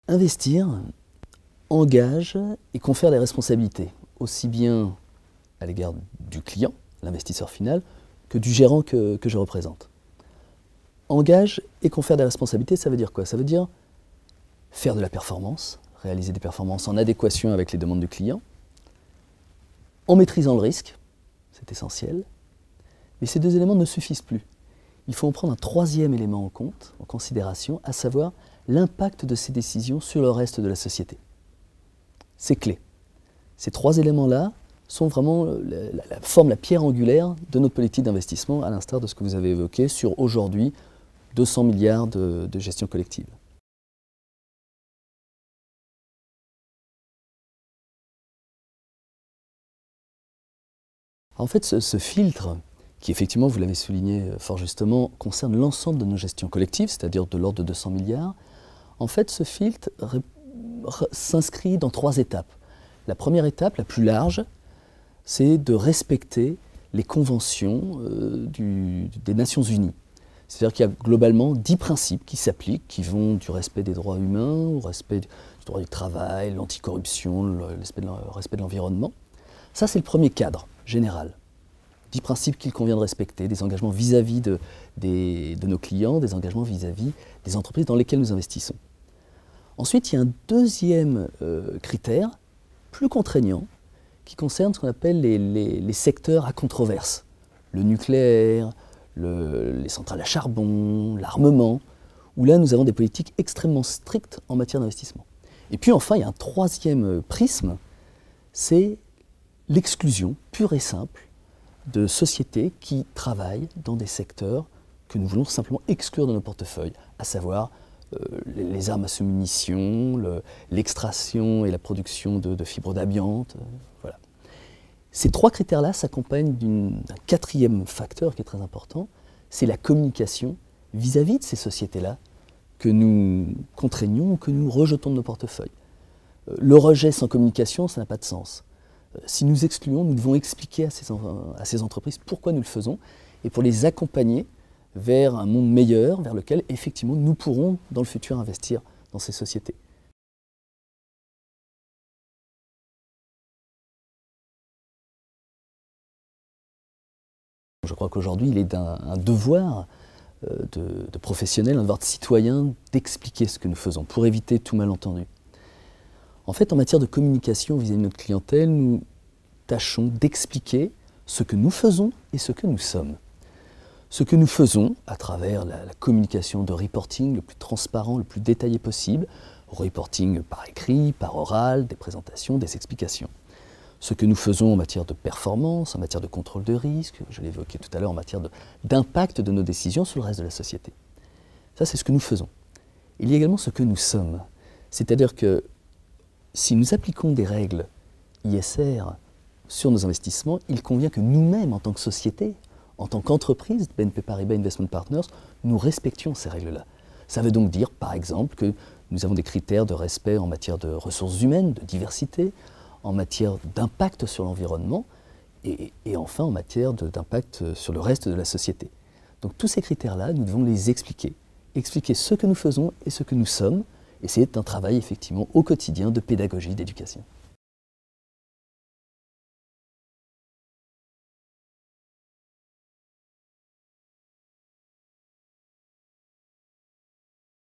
Investir engage et confère des responsabilités, aussi bien à l'égard du client, l'investisseur final, que du gérant que je représente. Engage et confère des responsabilités, ça veut dire quoi? Ça veut dire faire de la performance, réaliser des performances en adéquation avec les demandes du client, en maîtrisant le risque, c'est essentiel, mais ces deux éléments ne suffisent plus. Il faut en prendre un troisième élément en considération, à savoir l'impact de ces décisions sur le reste de la société. C'est clé. Ces trois éléments-là sont vraiment forment la pierre angulaire de notre politique d'investissement, à l'instar de ce que vous avez évoqué sur aujourd'hui 200 milliards de gestion collective. En fait, ce filtre, qui effectivement, vous l'avez souligné fort justement, concerne l'ensemble de nos gestions collectives, c'est-à-dire de l'ordre de 200 milliards, en fait, ce filtre s'inscrit dans trois étapes. La première étape, la plus large, c'est de respecter les conventions des Nations Unies. C'est-à-dire qu'il y a globalement 10 principes qui s'appliquent, qui vont du respect des droits humains, au respect du droit du travail, l'anticorruption, le respect de l'environnement. Ça, c'est le premier cadre général. 10 principes qu'il convient de respecter, des engagements vis-à-vis de nos clients, des engagements vis-à-vis des entreprises dans lesquelles nous investissons. Ensuite, il y a un deuxième critère, plus contraignant, qui concerne ce qu'on appelle les secteurs à controverse. Le nucléaire, les centrales à charbon, l'armement, où là nous avons des politiques extrêmement strictes en matière d'investissement. Et puis enfin, il y a un troisième prisme, c'est l'exclusion pure et simple de sociétés qui travaillent dans des secteurs que nous voulons simplement exclure de nos portefeuilles, à savoir les armes à sous-munitions, l'extraction et la production de fibres d'amiante. Voilà. Ces trois critères-là s'accompagnent d'un quatrième facteur qui est très important, c'est la communication vis-à-vis de ces sociétés-là que nous contraignons ou que nous rejetons de nos portefeuilles. Le rejet sans communication, ça n'a pas de sens. Si nous excluons, nous devons expliquer à ces entreprises pourquoi nous le faisons et pour les accompagner vers un monde meilleur, vers lequel effectivement nous pourrons dans le futur investir dans ces sociétés. Je crois qu'aujourd'hui, il est un devoir de professionnels, un devoir de citoyen d'expliquer ce que nous faisons pour éviter tout malentendu. En fait, en matière de communication vis-à-vis de notre clientèle, nous tâchons d'expliquer ce que nous faisons et ce que nous sommes. Ce que nous faisons à travers la communication de reporting le plus transparent, le plus détaillé possible, reporting par écrit, par oral, des présentations, des explications. Ce que nous faisons en matière de performance, en matière de contrôle de risque, je l'ai évoqué tout à l'heure, en matière d'impact de nos décisions sur le reste de la société. Ça, c'est ce que nous faisons. Il y a également ce que nous sommes. C'est-à-dire que si nous appliquons des règles ISR sur nos investissements, il convient que nous-mêmes, en tant que société, en tant qu'entreprise, BNP Paribas Investment Partners, nous respections ces règles-là. Ça veut donc dire, par exemple, que nous avons des critères de respect en matière de ressources humaines, de diversité, en matière d'impact sur l'environnement et enfin en matière d'impact sur le reste de la société. Donc tous ces critères-là, nous devons les expliquer ce que nous faisons et ce que nous sommes, et c'est un travail effectivement au quotidien de pédagogie, d'éducation.